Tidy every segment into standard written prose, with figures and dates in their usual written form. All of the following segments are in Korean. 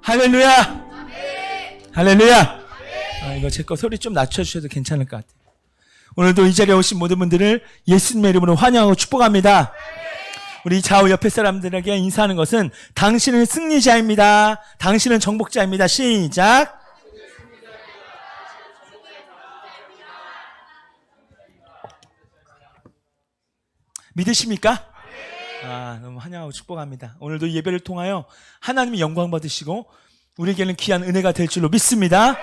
할렐루야. 할렐루야. 이거 제 거 소리 좀 낮춰주셔도 괜찮을 것 같아요. 오늘도 이 자리에 오신 모든 분들을 예수님의 이름으로 환영하고 축복합니다. 우리 좌우 옆에 사람들에게 인사하는 것은 당신은 승리자입니다. 당신은 정복자입니다. 시작. 믿으십니까? 너무 환영하고 축복합니다. 오늘도 예배를 통하여 하나님이 영광 받으시고 우리에게는 귀한 은혜가 될 줄로 믿습니다.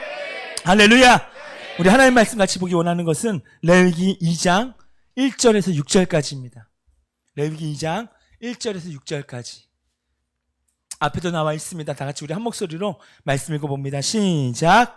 할렐루야. 우리 하나님 말씀 같이 보기 원하는 것은 레위기 2장 1절에서 6절까지입니다. 레위기 2장 1절에서 6절까지. 앞에도 나와 있습니다. 다 같이 우리 한 목소리로 말씀 읽어봅니다. 시작.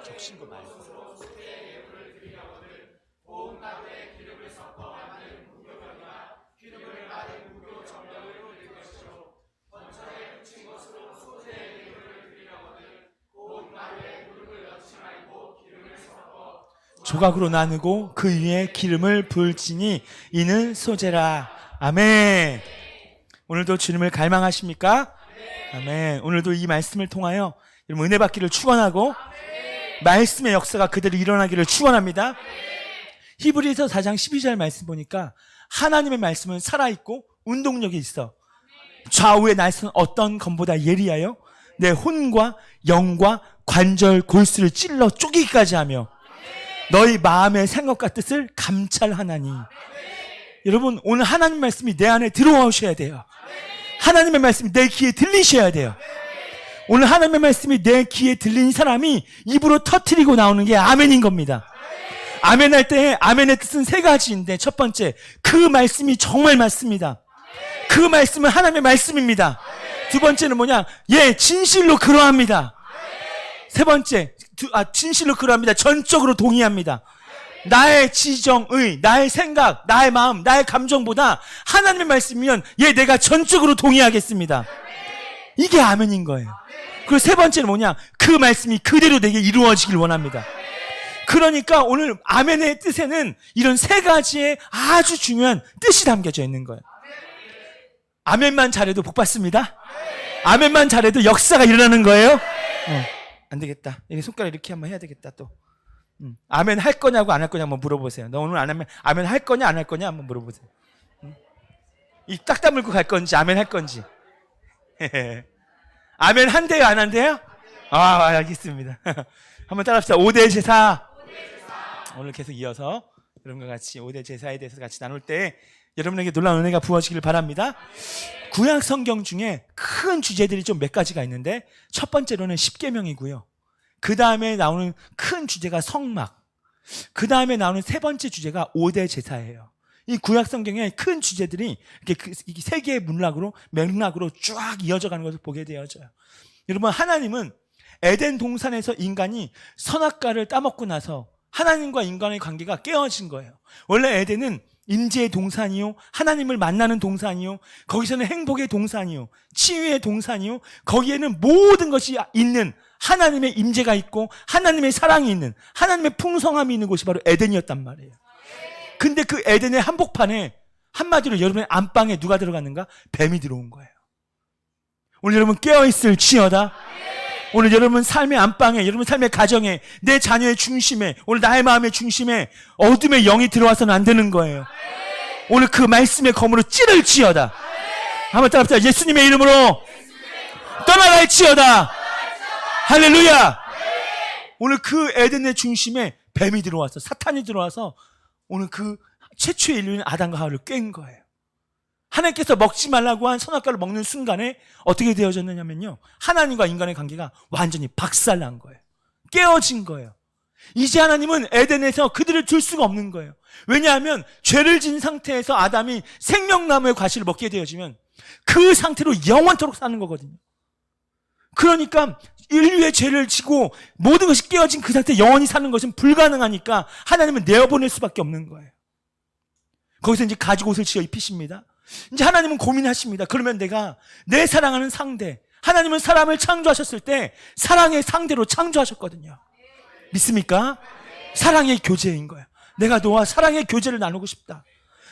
적신 거 말고. 조각으로 나누고 그 위에 기름을 부을지니 이는 소재라. 아멘. 오늘도 주님을 갈망하십니까? 아멘. 오늘도 이 말씀을 통하여 여러분 은혜 받기를 축원하고 말씀의 역사가 그대로 일어나기를 축원합니다. 히브리서 4장 12절 말씀 보니까 하나님의 말씀은 살아있고 운동력이 있어 좌우의 날선 어떤 검보다 예리하여 내 혼과 영과 관절 골수를 찔러 쪼개기까지 하며 너희 마음의 생각과 뜻을 감찰하나니. 여러분 오늘 하나님 말씀이 내 안에 들어오셔야 돼요. 하나님의 말씀이 내 귀에 들리셔야 돼요. 오늘 하나님의 말씀이 내 귀에 들린 사람이 입으로 터뜨리고 나오는 게 아멘인 겁니다. 아멘 할 때 아멘의 뜻은 세 가지인데 첫 번째, 그 말씀이 정말 맞습니다. 그 말씀은 하나님의 말씀입니다. 두 번째는 뭐냐? 진실로 그러합니다. 세 번째, 진실로 그러합니다. 전적으로 동의합니다. 나의 지정의, 나의 생각, 나의 마음, 나의 감정보다 하나님의 말씀이면 내가 전적으로 동의하겠습니다. 이게 아멘인 거예요. 그리고 세 번째는 뭐냐? 그 말씀이 그대로 내게 이루어지길 원합니다. 그러니까 오늘 아멘의 뜻에는 이런 세 가지의 아주 중요한 뜻이 담겨져 있는 거예요. 아멘만 잘해도 복 받습니다. 아멘만 잘해도 역사가 일어나는 거예요. 안 되겠다. 손가락 이렇게 한번 해야 되겠다 또. 아멘 할 거냐고 안 할 거냐 한번 물어보세요. 너 오늘 안 하면 아멘 할 거냐 안 할 거냐 한번 물어보세요. 입 딱 다물고 갈 건지 아멘 할 건지. 아멘 한대요 안 한대요? 알겠습니다. 한번 따라합시다. 5대 제사. 오늘 계속 이어서 여러분과 같이 5대 제사에 대해서 같이 나눌 때 여러분에게 놀라운 은혜가 부어지기를 바랍니다. 구약 성경 중에 큰 주제들이 좀 몇 가지가 있는데 첫 번째로는 십계명이고요. 그 다음에 나오는 큰 주제가 성막. 그 다음에 나오는 세 번째 주제가 5대 제사예요. 이 구약 성경의 큰 주제들이 이렇게 세 개의 맥락으로 쫙 이어져 가는 것을 보게 되어져요. 여러분, 하나님은 에덴 동산에서 인간이 선악과를 따먹고 나서 하나님과 인간의 관계가 깨어진 거예요. 원래 에덴은 임재의 동산이요, 하나님을 만나는 동산이요, 거기서는 행복의 동산이요, 치유의 동산이요, 거기에는 모든 것이 있는 하나님의 임재가 있고 하나님의 사랑이 있는, 하나님의 풍성함이 있는 곳이 바로 에덴이었단 말이에요. 근데 그 에덴의 한복판에 한마디로 여러분의 안방에 누가 들어갔는가? 뱀이 들어온 거예요. 오늘 여러분 깨어있을 지어다. 오늘 여러분 삶의 안방에, 여러분 삶의 가정에, 내 자녀의 중심에, 오늘 나의 마음의 중심에 어둠의 영이 들어와서는 안 되는 거예요. 오늘 그 말씀의 검으로 찌를지어다. 한번 따라합시다. 예수님의 이름으로 떠나갈지어다. 할렐루야. 오늘 그 에덴의 중심에 뱀이 들어와서, 사탄이 들어와서 오늘 그 최초의 인류인 아담과 하와를 깬 거예요. 하나님께서 먹지 말라고 한 선악과를 먹는 순간에 어떻게 되어졌느냐면요, 하나님과 인간의 관계가 완전히 박살난 거예요. 깨어진 거예요. 이제 하나님은 에덴에서 그들을 둘 수가 없는 거예요. 왜냐하면 죄를 진 상태에서 아담이 생명나무의 과실을 먹게 되어지면 그 상태로 영원토록 사는 거거든요. 그러니까 인류의 죄를 지고 모든 것이 깨어진 그 상태 영원히 사는 것은 불가능하니까 하나님은 내어보낼 수밖에 없는 거예요. 거기서 이제 가죽옷을 지어 입히십니다. 이제 하나님은 고민하십니다. 그러면 내가 내 사랑하는 상대, 하나님은 사람을 창조하셨을 때 사랑의 상대로 창조하셨거든요. 믿습니까? 사랑의 교제인 거예요. 내가 너와 사랑의 교제를 나누고 싶다.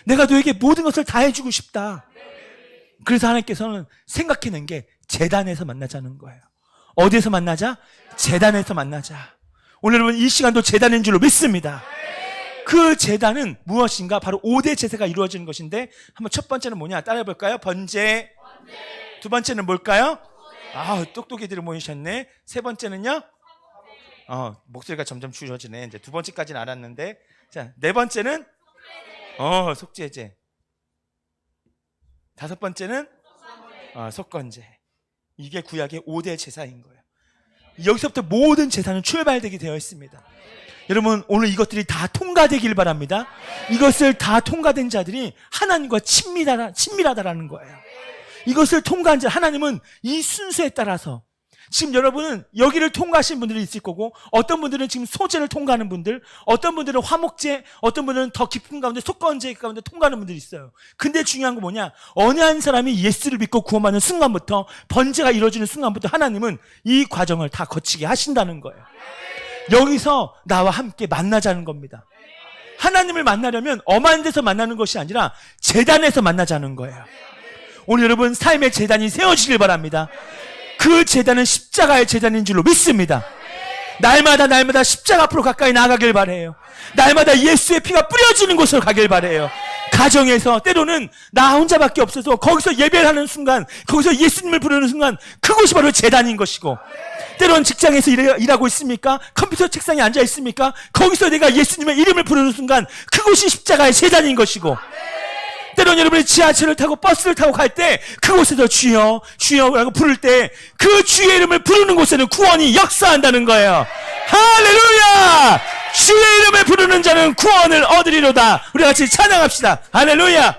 내가 너에게 모든 것을 다 해주고 싶다. 그래서 하나님께서는 생각해낸 게 제단에서 만나자는 거예요. 어디에서 만나자? 제단에서 만나자. 오늘 여러분 이 시간도 제단인 줄로 믿습니다. 그 제단은 무엇인가? 바로 5대 제사가 이루어지는 것인데 한번 첫 번째는 뭐냐? 따라해 볼까요? 번제. 두 번째는 뭘까요? 아, 똑똑이들이 모이셨네. 세 번째는요? 목소리가 점점 줄어지네. 이제 두 번째까지는 알았는데. 자, 네 번째는 속죄제. 다섯 번째는 속건제. 이게 구약의 5대 제사인 거예요. 여기서부터 모든 제사는 출발되게 되어 있습니다. 여러분 오늘 이것들이 다 통과되길 바랍니다. 이것을 다 통과된 자들이 하나님과 친밀하다라는 거예요. 이것을 통과한 자, 하나님은 이 순서에 따라서 지금 여러분은 여기를 통과하신 분들이 있을 거고, 어떤 분들은 지금 소제를 통과하는 분들, 어떤 분들은 화목제, 어떤 분들은 더 깊은 가운데 속건제 가운데 통과하는 분들이 있어요. 근데 중요한 건 뭐냐? 어느 한 사람이 예수를 믿고 구원받는 순간부터, 번제가 이루어지는 순간부터 하나님은 이 과정을 다 거치게 하신다는 거예요. 여기서 나와 함께 만나자는 겁니다. 하나님을 만나려면 엄한 데서 만나는 것이 아니라 제단에서 만나자는 거예요. 오늘 여러분 삶의 제단이 세워지길 바랍니다. 그 제단은 십자가의 제단인 줄로 믿습니다. 날마다 십자가 앞으로 가까이 나아가길 바래요. 날마다 예수의 피가 뿌려지는 곳으로 가길 바래요. 가정에서 때로는 나 혼자밖에 없어서 거기서 예배를 하는 순간, 거기서 예수님을 부르는 순간, 그곳이 바로 제단인 것이고, 때로는 직장에서 일하고 있습니까? 컴퓨터 책상에 앉아 있습니까? 거기서 내가 예수님의 이름을 부르는 순간 그곳이 십자가의 제단인 것이고, 때로는 여러분이 지하철을 타고 버스를 타고 갈 때 그곳에서 주여 주여라고 부를 때 그 주의 이름을 부르는 곳에는 구원이 역사한다는 거예요. 할렐루야! 주의 이름을 부르는 자는 구원을 얻으리로다. 우리 같이 찬양합시다. 할렐루야!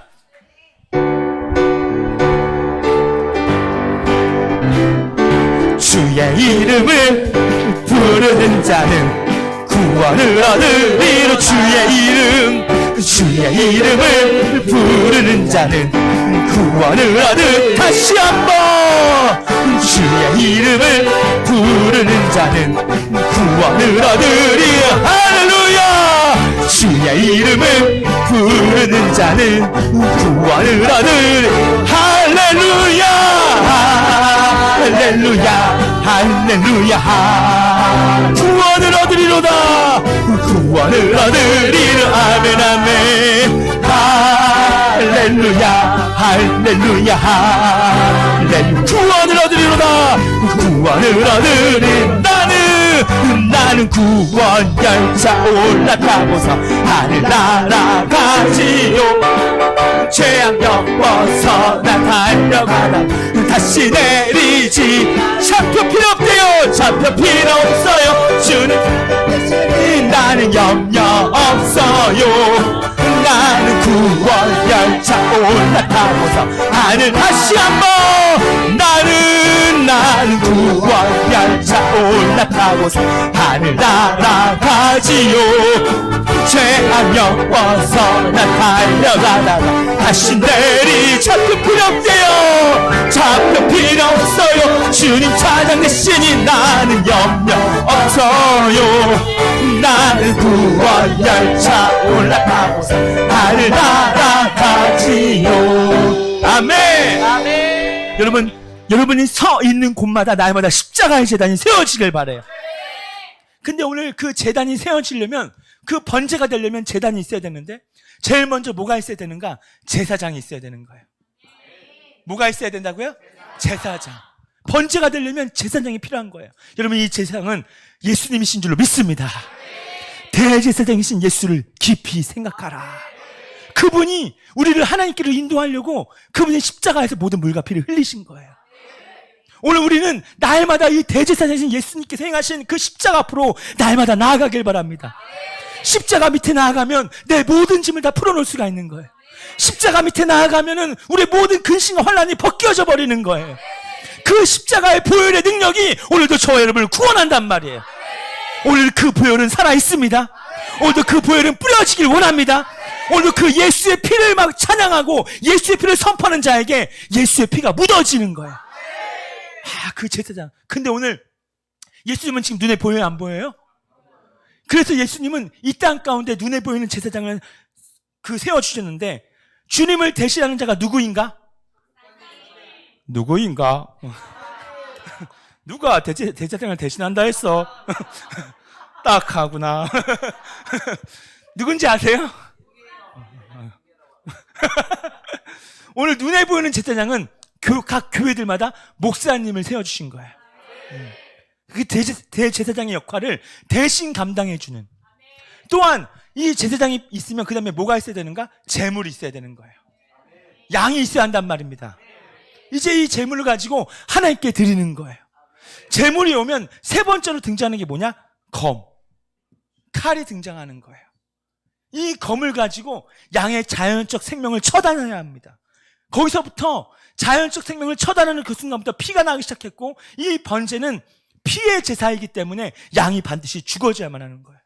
주의 이름을 부르는 자는 구원을 얻으리로. 주의 이름을 부르는 자는 구원을 얻으. 다시 한번 주의 이름을 부르는 자는 구원을 얻으리. 할렐루야! 주의 이름을 부르는 자는 구원을 얻으리. 할렐루야! 할렐루야! 할렐루야! 구원을 얻으리로다. 구원을 얻으리로. 아멘 아멘. 할렐루야 할렐루야 할렐루야. 구원을 얻으리로다. 구원을 얻으리. 나는 구원 열차 올라타고서 하늘 날아가지요. 죄악 엮어서 나 달려가다 다시 내리지. 좌표 필요 없대요. 좌표 필요 없어요. 주는 나는 염려 없어요. 나는 구원 열차 올라타고서 하늘. 다시 한번 나는 구원 열차 올라타고서 하늘 날아가지요. 죄악 엮어서 나 달려가다가 다시 내리. 좌표 필요 없대요. 좌표 필요 없어요. 주님 찬양 대신이 나는 염려 없어요. 나는 구원 열차 올라타고서 하늘 날아가지요. 아멘. 아멘. 여러분이 서 있는 곳마다 날마다 십자가의 제단이 세워지길 바래요. 근데 오늘 그 제단이 세워지려면, 그 번제가 되려면 제단이 있어야 되는데, 제일 먼저 뭐가 있어야 되는가? 제사장이 있어야 되는 거예요. 뭐가 있어야 된다고요? 제사장. 번제가 되려면 제사장이 필요한 거예요. 여러분 이 제사장은 예수님이신 줄로 믿습니다. 대제사장이신 예수를 깊이 생각하라. 그분이 우리를 하나님께로 인도하려고 그분의 십자가에서 모든 물과 피를 흘리신 거예요. 오늘 우리는 날마다 이 대제사장이신 예수님께서 행하신 그 십자가 앞으로 날마다 나아가길 바랍니다. 십자가 밑에 나아가면 내 모든 짐을 다 풀어놓을 수가 있는 거예요. 십자가 밑에 나아가면은 우리 모든 근심과 환난이 벗겨져 버리는 거예요. 그 십자가의 보혈의 능력이 오늘도 저와 여러분을 구원한단 말이에요. 오늘 그 보혈은 살아 있습니다. 오늘도 그 보혈은 뿌려지길 원합니다. 오늘도 그 예수의 피를 막 찬양하고 예수의 피를 선포하는 자에게 예수의 피가 묻어지는 거예요. 그 제사장. 근데 오늘 예수님은 지금 눈에 보여요, 안 보여요? 그래서 예수님은 이 땅 가운데 눈에 보이는 제사장을 세워주셨는데, 주님을 대신하는 자가 누구인가? 누구인가? 누가 대제사장을 대신한다 했어? 딱 하구나. 누군지 아세요? 오늘 눈에 보이는 제사장은 각 교회들마다 목사님을 세워주신 거예요. 그 대제사장의 역할을 대신 감당해주는. 또한 이 제사장이 있으면 그 다음에 뭐가 있어야 되는가? 제물이 있어야 되는 거예요. 양이 있어야 한단 말입니다. 이제 이 제물을 가지고 하나님께 드리는 거예요. 제물이 오면 세 번째로 등장하는 게 뭐냐? 칼이 등장하는 거예요. 이 검을 가지고 양의 자연적 생명을 처단해야 합니다. 거기서부터 자연적 생명을 처단하는 그 순간부터 피가 나기 시작했고, 이 번제는 피의 제사이기 때문에 양이 반드시 죽어져야만 하는 거예요.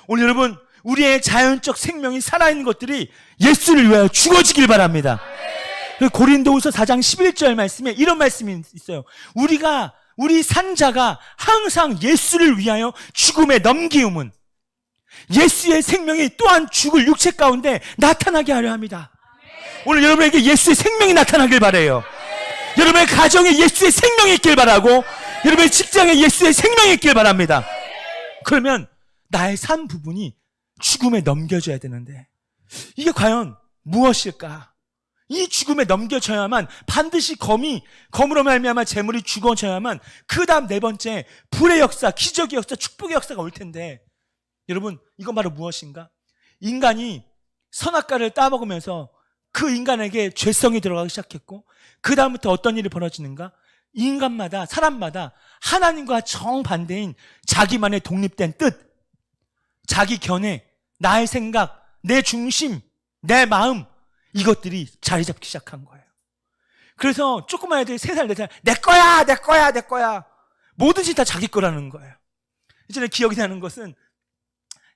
오늘 여러분, 우리의 자연적 생명이 살아있는 것들이 예수를 위하여 죽어지길 바랍니다. 고린도후서 4장 11절 말씀에 이런 말씀이 있어요. 우리 산자가 항상 예수를 위하여 죽음에 넘기움은 예수의 생명이 또한 죽을 육체 가운데 나타나게 하려 합니다. 오늘 여러분에게 예수의 생명이 나타나길 바라요. 여러분의 가정에 예수의 생명이 있길 바라고, 여러분의 직장에 예수의 생명이 있길 바랍니다. 그러면 나의 삶 부분이 죽음에 넘겨져야 되는데, 이게 과연 무엇일까? 이 죽음에 넘겨져야만, 반드시 검으로 말미암아 재물이 죽어져야만 그 다음 네 번째 불의 역사, 기적의 역사, 축복의 역사가 올 텐데, 여러분, 이건 바로 무엇인가? 인간이 선악과를 따먹으면서 그 인간에게 죄성이 들어가기 시작했고, 그 다음부터 어떤 일이 벌어지는가? 인간마다, 사람마다 하나님과 정반대인 자기만의 독립된 뜻, 자기 견해, 나의 생각, 내 중심, 내 마음, 이것들이 자리 잡기 시작한 거예요. 그래서 조그만 애들이 3살, 4살, 내 거야, 내 거야, 내 거야. 뭐든지 다 자기 거라는 거예요. 이전에 기억이 나는 것은,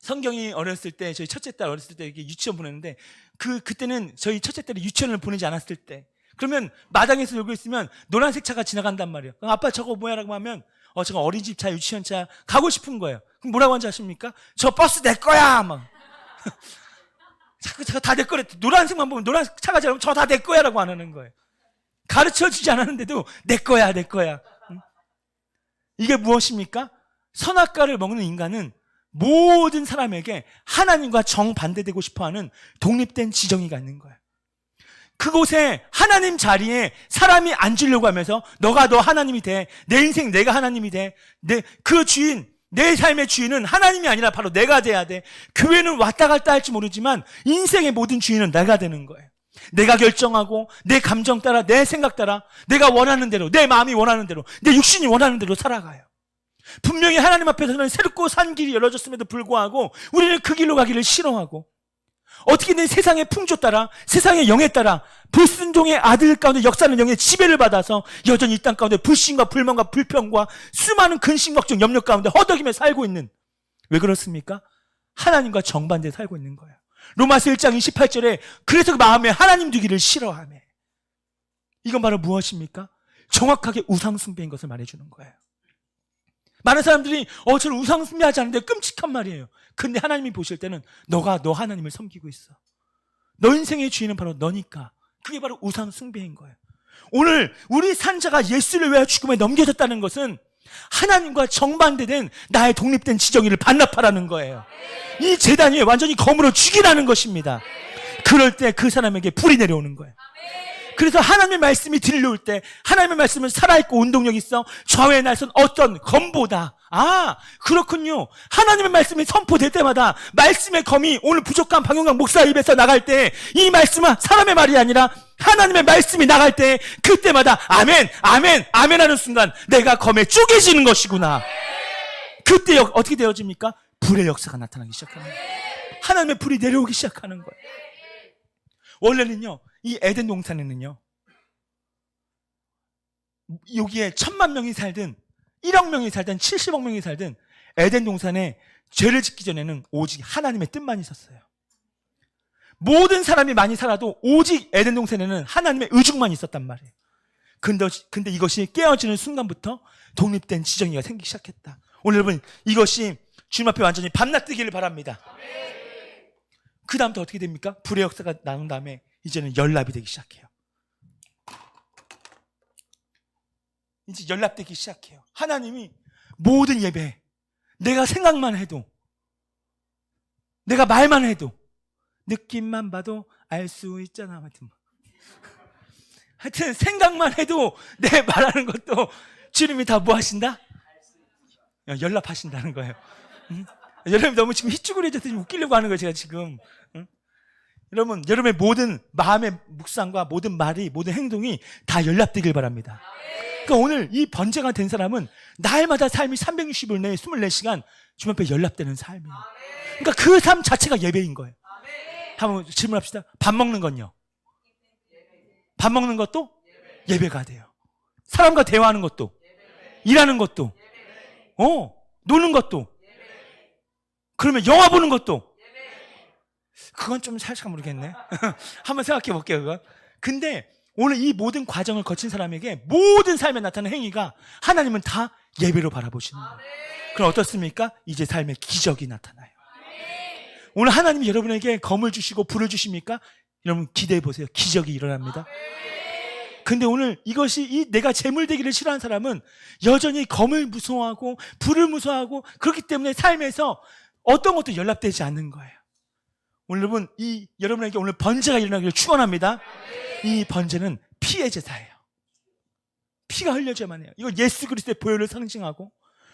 성경이 어렸을 때, 저희 첫째 딸 어렸을 때 이렇게 유치원 보냈는데, 그때는 저희 첫째 딸이 유치원을 보내지 않았을 때, 그러면 마당에서 놀고 있으면 노란색 차가 지나간단 말이에요. 아빠 저거 뭐야? 라고 하면, 저거 어린이집 차, 유치원 차, 가고 싶은 거예요. 그럼 뭐라고 하는지 아십니까? 저 버스 내 거야! 막. 자꾸 다 내 거래. 노란색만 보면 노란색 차가 지나가면 저 다 내 거야! 라고 안 하는 거예요. 가르쳐 주지 않았는데도 내 거야, 내 거야. 이게 무엇입니까? 선악과를 먹는 인간은 모든 사람에게 하나님과 정반대되고 싶어하는 독립된 지정의가 있는 거예요. 그곳에 하나님 자리에 사람이 앉으려고 하면서 너가 너 하나님이 돼, 내 인생 내가 하나님이 돼, 그 주인, 내 삶의 주인은 하나님이 아니라 바로 내가 돼야 돼. 교회는 왔다 갔다 할지 모르지만 인생의 모든 주인은 내가 되는 거예요. 내가 결정하고 내 감정 따라, 내 생각 따라, 내가 원하는 대로, 내 마음이 원하는 대로, 내 육신이 원하는 대로 살아가요. 분명히 하나님 앞에서는 새롭고 산 길이 열어졌음에도 불구하고 우리는 그 길로 가기를 싫어하고, 어떻게든 세상의 풍조 따라, 세상의 영에 따라 불순종의 아들 가운데 역사하는 영의 지배를 받아서 여전히 이 땅 가운데 불신과 불만과 불평과 수많은 근심, 걱정, 염려 가운데 허덕이며 살고 있는, 왜 그렇습니까? 하나님과 정반대에 살고 있는 거예요. 로마서 1장 28절에 그래서 그 마음에 하나님 두기를 싫어하며, 이건 바로 무엇입니까? 정확하게 우상숭배인 것을 말해주는 거예요. 많은 사람들이 저는 우상숭배하지 않는데 끔찍한 말이에요. 근데 하나님이 보실 때는 너가 너 하나님을 섬기고 있어. 너 인생의 주인은 바로 너니까. 그게 바로 우상숭배인 거예요. 오늘 우리 산자가 예수를 위하여 죽음에 넘겨졌다는 것은 하나님과 정반대된 나의 독립된 지정의를 반납하라는 거예요. 이 제단 위에 완전히 검으로 죽이라는 것입니다. 그럴 때 그 사람에게 불이 내려오는 거예요. 그래서 하나님의 말씀이 들려올 때, 하나님의 말씀은 살아있고 운동력이 있어 좌우의 날선 어떤 검보다, 그렇군요. 하나님의 말씀이 선포될 때마다 말씀의 검이 오늘 부족한 박용강 목사 입에서 나갈 때, 이 말씀은 사람의 말이 아니라 하나님의 말씀이 나갈 때, 그때마다 아멘, 아멘, 아멘 하는 순간 내가 검에 쪼개지는 것이구나. 그때 어떻게 되어집니까? 불의 역사가 나타나기 시작하는 거예요. 하나님의 불이 내려오기 시작하는 거예요. 원래는요, 이 에덴 동산에는요, 여기에 1,000만 명이 살든 1억 명이 살든 70억 명이 살든 에덴 동산에 죄를 짓기 전에는 오직 하나님의 뜻만 있었어요. 모든 사람이 많이 살아도 오직 에덴 동산에는 하나님의 의중만 있었단 말이에요. 근데 이것이 깨어지는 순간부터 독립된 지정의가 생기기 시작했다. 오늘 여러분, 이것이 주님 앞에 완전히 밤낮 뜨기를 바랍니다. 그 다음부터 어떻게 됩니까? 불의 역사가 나눈 다음에 이제는 연합이 되기 시작해요. 이제 연합되기 시작해요. 하나님이 모든 예배, 내가 생각만 해도, 내가 말만 해도, 느낌만 봐도 알 수 있잖아. 하여튼 생각만 해도 내 말하는 것도 주님이 다 뭐 하신다? 연락하신다는 거예요. 응? 여러분 너무 지금 희쭈그려져서 웃기려고 하는 거예요, 제가 지금. 응? 여러분, 여러분의 모든 마음의 묵상과 모든 말이, 모든 행동이 다 연락되길 바랍니다. 그러니까 오늘 이 번제가 된 사람은 날마다 삶이 360일 내에 24시간 주님 앞에 연락되는 삶이에요. 그러니까 그 삶 자체가 예배인 거예요. 한번 질문합시다. 밥 먹는 건요? 밥 먹는 것도 예배가 돼요. 사람과 대화하는 것도, 일하는 것도, 노는 것도, 그러면 영화 보는 것도. 그건 좀 살짝 모르겠네. 한번 생각해 볼게요, 그건. 근데 오늘 이 모든 과정을 거친 사람에게 모든 삶에 나타나는 행위가 하나님은 다 예배로 바라보시는 거예요. 그럼 어떻습니까? 이제 삶에 기적이 나타나요. 오늘 하나님이 여러분에게 검을 주시고 불을 주십니까? 여러분 기대해 보세요. 기적이 일어납니다. 근데 오늘 이것이 내가 재물되기를 싫어하는 사람은 여전히 검을 무서워하고 불을 무서워하고 그렇기 때문에 삶에서 어떤 것도 연락되지 않는 거예요. 오늘 여러분, 여러분에게 오늘 번제가 일어나기를 축원합니다. 이 번제는 피의 제사예요. 피가 흘려져야만 해요. 이건 예수 그리스도의 보혈을 상징하고,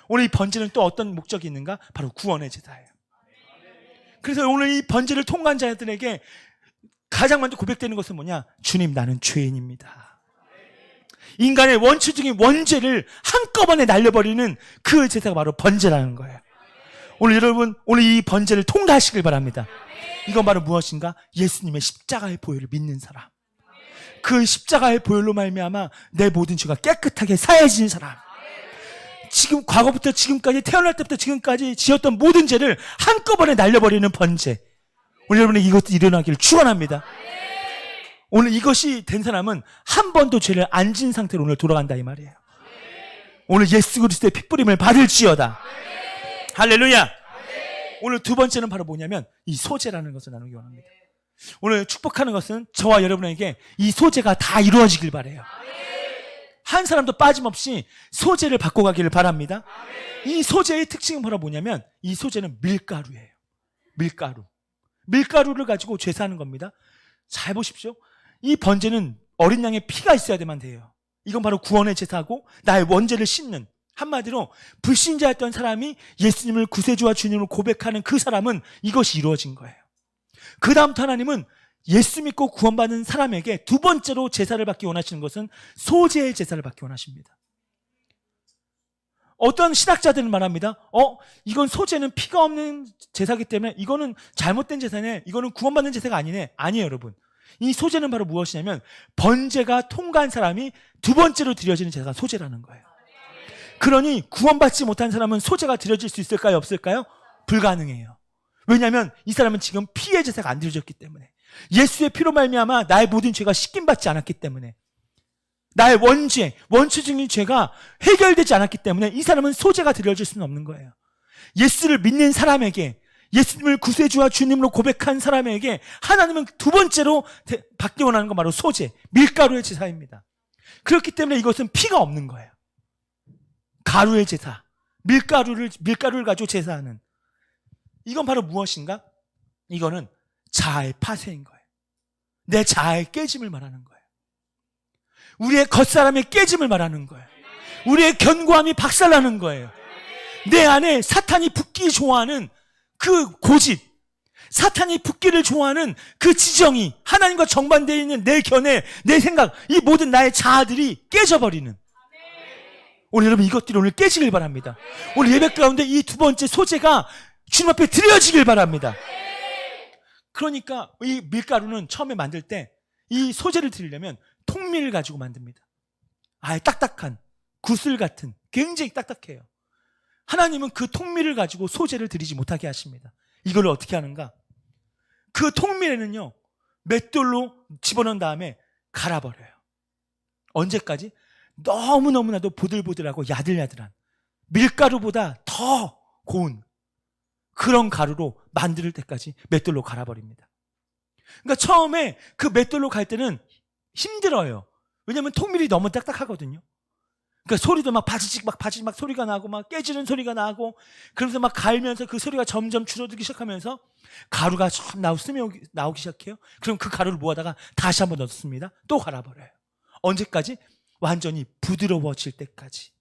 오늘 이 번제는 또 어떤 목적이 있는가? 바로 구원의 제사예요. 그래서 오늘 이 번제를 통과한 자들에게 가장 먼저 고백되는 것은 뭐냐? 주님, 나는 죄인입니다. 인간의 원초적인 원죄를 한꺼번에 날려버리는 그 제사가 바로 번제라는 거예요. 오늘 여러분, 오늘 이 번제를 통과하시길 바랍니다. 이건 바로 무엇인가? 예수님의 십자가의 보혈을 믿는 사람. 그 십자가의 보혈로 말미암아 내 모든 죄가 깨끗하게 사해진 사람. 지금 과거부터 지금까지, 태어날 때부터 지금까지 지었던 모든 죄를 한꺼번에 날려버리는 번제. 오늘 여러분에게 이것도 일어나기를 축원합니다. 오늘 이것이 된 사람은 한 번도 죄를 안 진 상태로 오늘 돌아간다 이 말이에요. 오늘 예수 그리스도의 핏부림을 받을지어다. 할렐루야. 오늘 두 번째는 바로 뭐냐면 이 소제라는 것을 나누기 원합니다. 오늘 축복하는 것은 저와 여러분에게 이 소제가 다 이루어지길 바라요. 한 사람도 빠짐없이 소제를 받고 가기를 바랍니다. 이 소제의 특징은 뭐냐면 이 소제는 밀가루예요. 밀가루를 가지고 제사하는 겁니다. 잘 보십시오. 이 번제는 어린 양의 피가 있어야 되만 돼요. 이건 바로 구원의 제사고 나의 원죄를 씻는, 한마디로 불신자였던 사람이 예수님을 구세주와 주님으로 고백하는 그 사람은 이것이 이루어진 거예요. 그 다음부터 하나님은 예수 믿고 구원받은 사람에게 두 번째로 제사를 받기 원하시는 것은 소제의 제사를 받기 원하십니다. 어떤 신학자들은 말합니다. 이건 소제는 피가 없는 제사기 때문에 이거는 잘못된 제사네, 이거는 구원받는 제사가 아니네. 아니에요, 여러분. 이 소제는 바로 무엇이냐면 번제가 통과한 사람이 두 번째로 드려지는 제사가 소제라는 거예요. 그러니 구원받지 못한 사람은 소제가 드려질 수 있을까요? 없을까요? 불가능해요. 왜냐하면 이 사람은 지금 피의 제사가 안 드려졌기 때문에, 예수의 피로 말미암아 나의 모든 죄가 씻김받지 않았기 때문에, 나의 원죄, 원초적인 죄가 해결되지 않았기 때문에 이 사람은 소제가 드려질 수는 없는 거예요. 예수를 믿는 사람에게, 예수님을 구세주와 주님으로 고백한 사람에게 하나님은 두 번째로 받기 원하는 건 바로 소제, 밀가루의 제사입니다. 그렇기 때문에 이것은 피가 없는 거예요. 가루의 제사, 밀가루를 가지고 제사하는, 이건 바로 무엇인가? 이거는 자아의 파쇄인 거예요. 내 자아의 깨짐을 말하는 거예요. 우리의 겉사람의 깨짐을 말하는 거예요. 우리의 견고함이 박살나는 거예요. 내 안에 사탄이 붙기 좋아하는 그 고집, 사탄이 붙기를 좋아하는 그 지정이, 하나님과 정반대에 있는 내 견해, 내 생각, 이 모든 나의 자아들이 깨져버리는, 오늘 여러분 이것들이 오늘 깨지길 바랍니다. 오늘 예배 가운데 이 두 번째 소제가 주님 앞에 드려지길 바랍니다. 그러니까 이 밀가루는 처음에 만들 때 이 소재를 드리려면 통밀을 가지고 만듭니다. 아예 딱딱한 구슬 같은 굉장히 딱딱해요. 하나님은 그 통밀을 가지고 소재를 드리지 못하게 하십니다. 이걸 어떻게 하는가? 그 통밀에는요 맷돌로 집어넣은 다음에 갈아버려요. 언제까지? 너무너무나도 보들보들하고 야들야들한 밀가루보다 더 고운 그런 가루로 만들 때까지 맷돌로 갈아버립니다. 그러니까 처음에 그 맷돌로 갈 때는 힘들어요. 왜냐하면 통밀이 너무 딱딱하거든요. 그러니까 소리도 막 바지직 소리가 나고 막 깨지는 소리가 나고 그러면서 막 갈면서 그 소리가 점점 줄어들기 시작하면서 가루가 좀 나오기 시작해요. 그럼 그 가루를 모아다가 다시 한번 넣습니다. 또 갈아버려요. 언제까지? 완전히 부드러워질 때까지.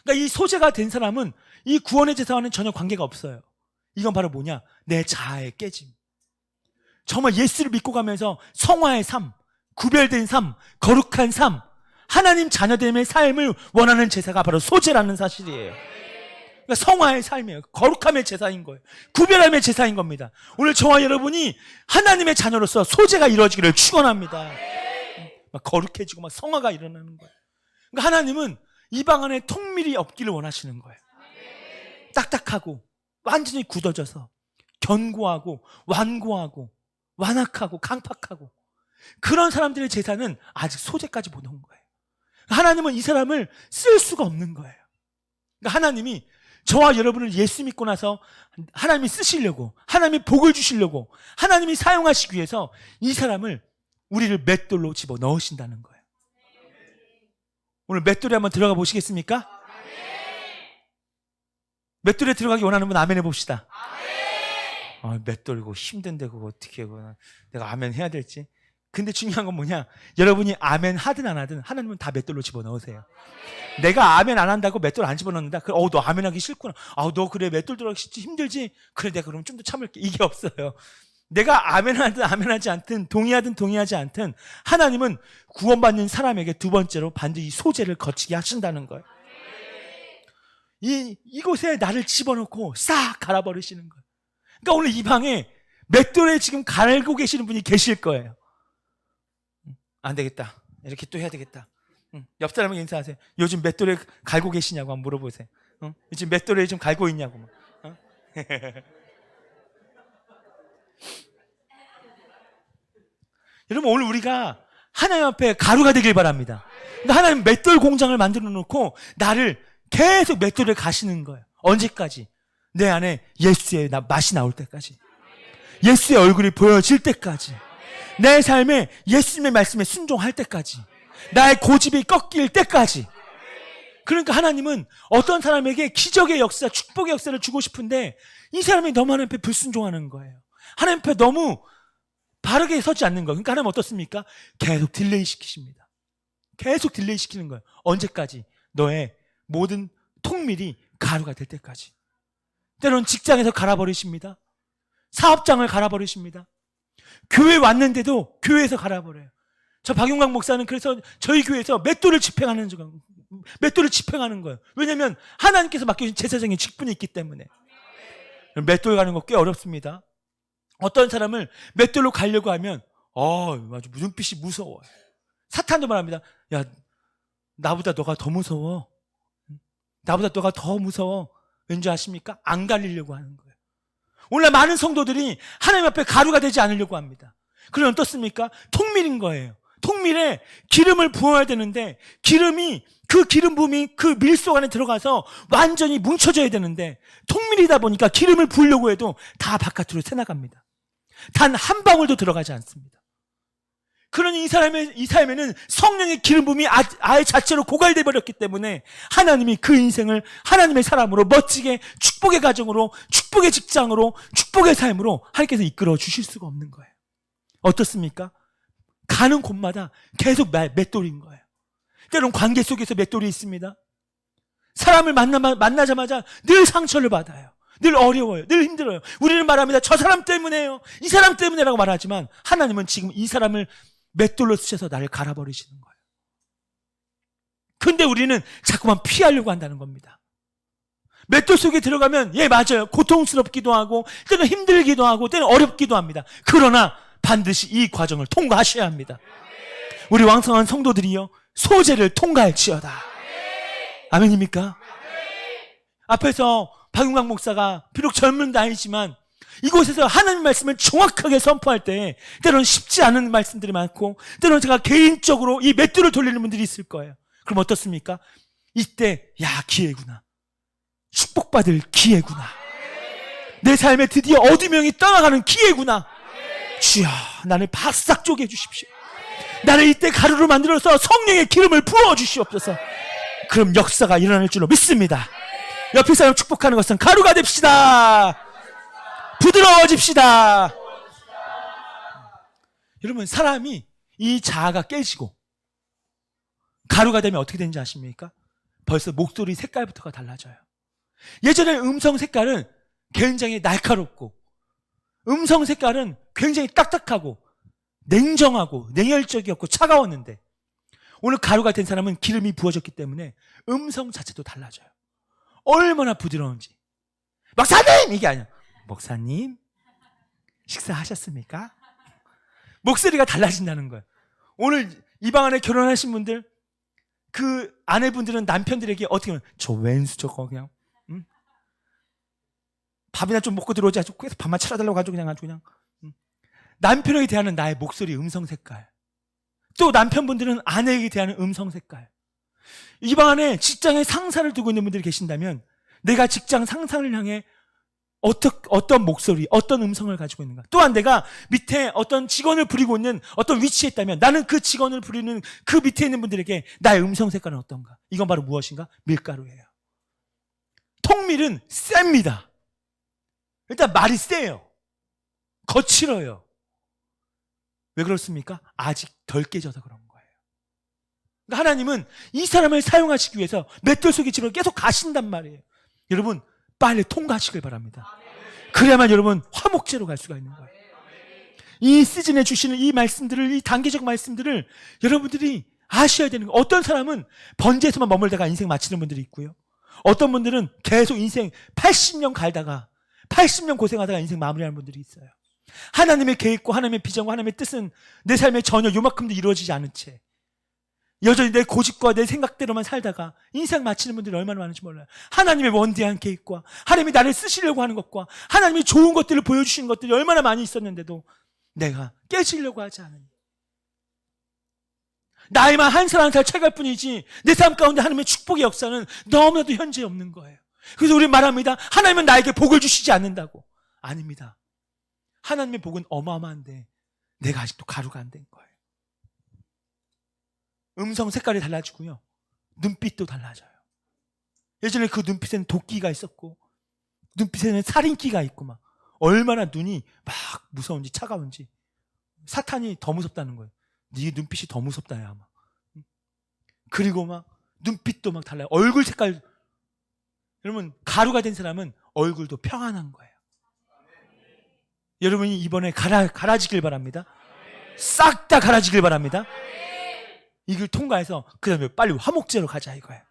그러니까 이 소재가 된 사람은 이 구원의 제사와는 전혀 관계가 없어요. 이건 바로 뭐냐? 내 자아의 깨짐. 정말 예수를 믿고 가면서 성화의 삶, 구별된 삶, 거룩한 삶, 하나님 자녀됨의 삶을 원하는 제사가 바로 소재라는 사실이에요. 그러니까 성화의 삶이에요. 거룩함의 제사인 거예요. 구별함의 제사인 겁니다. 오늘 저와 여러분이 하나님의 자녀로서 소재가 이루어지기를 축원합니다. 막 거룩해지고 막 성화가 일어나는 거예요. 그러니까 하나님은 이방 안에 통밀이 없기를 원하시는 거예요. 딱딱하고 완전히 굳어져서 견고하고 완고하고 완악하고 강팍하고 그런 사람들의 제사는 아직 소재까지 못 온 거예요. 하나님은 이 사람을 쓸 수가 없는 거예요. 그러니까 하나님이 저와 여러분을 예수 믿고 나서 하나님이 쓰시려고, 하나님이 복을 주시려고, 하나님이 사용하시기 위해서 이 사람을 우리를 맷돌로 집어 넣으신다는 거예요. 오늘 맷돌에 한번 들어가 보시겠습니까? 맷돌에 들어가기 원하는 분 아멘 해봅시다. 맷돌이고 힘든데 그거 어떻게 해. 내가 아멘 해야 될지. 근데 중요한 건 뭐냐? 여러분이 아멘 하든 안 하든 하나님은 다 맷돌로 집어넣으세요. 내가 아멘 안 한다고 맷돌 안 집어넣는다? 너 아멘 하기 싫구나. 너 그래 맷돌 들어가기 힘들지? 그래 내가 그럼 좀 더 참을게. 이게 없어요. 내가 아멘 하든 아멘 하지 않든 동의하든 동의하지 않든 하나님은 구원받는 사람에게 두 번째로 반드시 소재를 거치게 하신다는 거예요. 이곳에 나를 집어넣고 싹 갈아버리시는 거예요. 그러니까 오늘 이 방에 맷돌에 지금 갈고 계시는 분이 계실 거예요. 안 되겠다. 이렇게 또 해야 되겠다. 옆 사람에게 인사하세요. 요즘 맷돌에 갈고 계시냐고 한번 물어보세요. 요즘 맷돌에 좀 갈고 있냐고. 여러분 오늘 우리가 하나님 앞에 가루가 되길 바랍니다. 그러니까 하나님 맷돌 공장을 만들어 놓고 나를 계속 맷돌에 가시는 거예요. 언제까지? 내 안에 예수의 맛이 나올 때까지, 예수의 얼굴이 보여질 때까지, 내 삶에 예수님의 말씀에 순종할 때까지, 나의 고집이 꺾일 때까지. 그러니까 하나님은 어떤 사람에게 기적의 역사, 축복의 역사를 주고 싶은데 이 사람이 너무 하나님 앞에 불순종하는 거예요. 하나님 앞에 너무 바르게 서지 않는 거예요. 그러니까 하나님 어떻습니까? 계속 딜레이 시키십니다. 계속 딜레이 시키는 거예요. 언제까지? 너의 모든 통밀이 가루가 될 때까지. 때로는 직장에서 갈아버리십니다. 사업장을 갈아버리십니다. 교회 왔는데도 교회에서 갈아버려요. 저 박용광 목사는 그래서 저희 교회에서 맷돌을 집행하는 거예요. 왜냐하면 하나님께서 맡겨주신 제사장의 직분이 있기 때문에. 맷돌 가는 거 꽤 어렵습니다. 어떤 사람을 맷돌로 가려고 하면 아주 눈빛이 무서워요. 사탄도 말합니다. 야, 나보다 너가 더 무서워. 나보다 너가 더 무서워. 왠지 아십니까? 안 갈리려고 하는 거예요. 오늘 많은 성도들이 하나님 앞에 가루가 되지 않으려고 합니다. 그럼 어떻습니까? 통밀인 거예요. 통밀에 기름을 부어야 되는데 그 기름 부음이 그 밀속 안에 들어가서 완전히 뭉쳐져야 되는데 통밀이다 보니까 기름을 부으려고 해도 다 바깥으로 새나갑니다. 단 한 방울도 들어가지 않습니다. 그러니 이 삶에는 성령의 기름 부음이 아예 자체로 고갈돼 버렸기 때문에 하나님이 그 인생을 하나님의 사람으로 멋지게 축복의 가정으로, 축복의 직장으로, 축복의 삶으로 하나님께서 이끌어 주실 수가 없는 거예요. 어떻습니까? 가는 곳마다 계속 맷돌인 거예요. 때로는 관계 속에서 맷돌이 있습니다. 사람을 만나자마자 늘 상처를 받아요. 늘 어려워요. 늘 힘들어요. 우리는 말합니다. 저 사람 때문에요. 이 사람 때문에라고 말하지만 하나님은 지금 이 사람을 맷돌로 쓰셔서 나를 갈아버리시는 거예요. 근데 우리는 자꾸만 피하려고 한다는 겁니다. 맷돌 속에 들어가면 예 맞아요. 고통스럽기도 하고 때는 힘들기도 하고 때는 어렵기도 합니다. 그러나 반드시 이 과정을 통과하셔야 합니다. 우리 왕성한 성도들이요 소재를 통과할지어다. 아멘입니까? 앞에서 박윤광 목사가 비록 젊은 나이지만 이곳에서 하나님 말씀을 정확하게 선포할 때 때로는 쉽지 않은 말씀들이 많고 때로는 제가 개인적으로 이 맷돌을 돌리는 분들이 있을 거예요. 그럼 어떻습니까? 이때 야 기회구나. 축복받을 기회구나. 내 삶에 드디어 어둠형이 떠나가는 기회구나. 주여 나를 바싹 쪼개 주십시오. 나를 이때 가루로 만들어서 성령의 기름을 부어 주시옵소서. 그럼 역사가 일어날 줄로 믿습니다. 옆에 사람 축복하는 것은 가루가 됩시다. 부드러워집시다. 여러분 사람이 이 자아가 깨지고 가루가 되면 어떻게 되는지 아십니까? 벌써 목소리 색깔부터가 달라져요. 예전에 음성 색깔은 굉장히 날카롭고 음성 색깔은 굉장히 딱딱하고 냉정하고 냉혈적이었고 차가웠는데 오늘 가루가 된 사람은 기름이 부어졌기 때문에 음성 자체도 달라져요. 얼마나 부드러운지. 목사님! 이게 아니야. 목사님? 식사하셨습니까? 목소리가 달라진다는 거예요. 오늘 이 방 안에 결혼하신 분들 그 아내분들은 남편들에게 어떻게 하면 저 왼수 저거 그냥 응? 밥이나 좀 먹고 들어오지 아주 계속 밥만 차려달라고 아주 그냥 남편에게 대하는 나의 목소리 음성 색깔 또 남편분들은 아내에게 대하는 음성 색깔 이 방 안에 직장에 상사를 두고 있는 분들이 계신다면 내가 직장 상사를 향해 어떤 목소리, 어떤 음성을 가지고 있는가. 또한 내가 밑에 어떤 직원을 부리고 있는 어떤 위치에 있다면 나는 그 직원을 부리는 그 밑에 있는 분들에게 나의 음성 색깔은 어떤가. 이건 바로 무엇인가? 밀가루예요. 통밀은 셉니다. 일단 말이 세요. 거칠어요. 왜 그렇습니까? 아직 덜 깨져서 그런 거예요. 그러니까 하나님은 이 사람을 사용하시기 위해서 맷돌 속에 집어 계속 가신단 말이에요. 여러분 빨리 통과하시길 바랍니다. 그래야만 여러분 화목제로 갈 수가 있는 거예요. 이 시즌에 주시는 이 말씀들을 이 단계적 말씀들을 여러분들이 아셔야 되는 거예요. 어떤 사람은 번제에서만 머물다가 인생 마치는 분들이 있고요. 어떤 분들은 계속 인생 80년 갈다가 80년 고생하다가 인생 마무리하는 분들이 있어요. 하나님의 계획과 하나님의 비전과 하나님의 뜻은 내 삶에 전혀 요만큼도 이루어지지 않은 채 여전히 내 고집과 내 생각대로만 살다가 인생 마치는 분들이 얼마나 많은지 몰라요. 하나님의 원대한 계획과 하나님이 나를 쓰시려고 하는 것과 하나님이 좋은 것들을 보여주시는 것들이 얼마나 많이 있었는데도 내가 깨지려고 하지 않으니 나이만 한 살 한 살 차갈 뿐이지 내 삶 가운데 하나님의 축복의 역사는 너무나도 현재에 없는 거예요. 그래서 우리 말합니다. 하나님은 나에게 복을 주시지 않는다고. 아닙니다. 하나님의 복은 어마어마한데 내가 아직도 가루가 안 된 거예요. 음성 색깔이 달라지고요. 눈빛도 달라져요. 예전에 그 눈빛에는 도끼가 있었고 눈빛에는 살인기가 있고 막 얼마나 눈이 막 무서운지 차가운지 사탄이 더 무섭다는 거예요. 네 눈빛이 더 무섭다야 아마. 그리고 막 눈빛도 막 달라요. 얼굴 색깔 여러분 가루가 된 사람은 얼굴도 평안한 거예요. 여러분이 이번에 갈아지길 바랍니다. 싹 다 갈아지길 바랍니다. 이걸 통과해서 그 다음에 빨리 화목제로 가자 이거예요.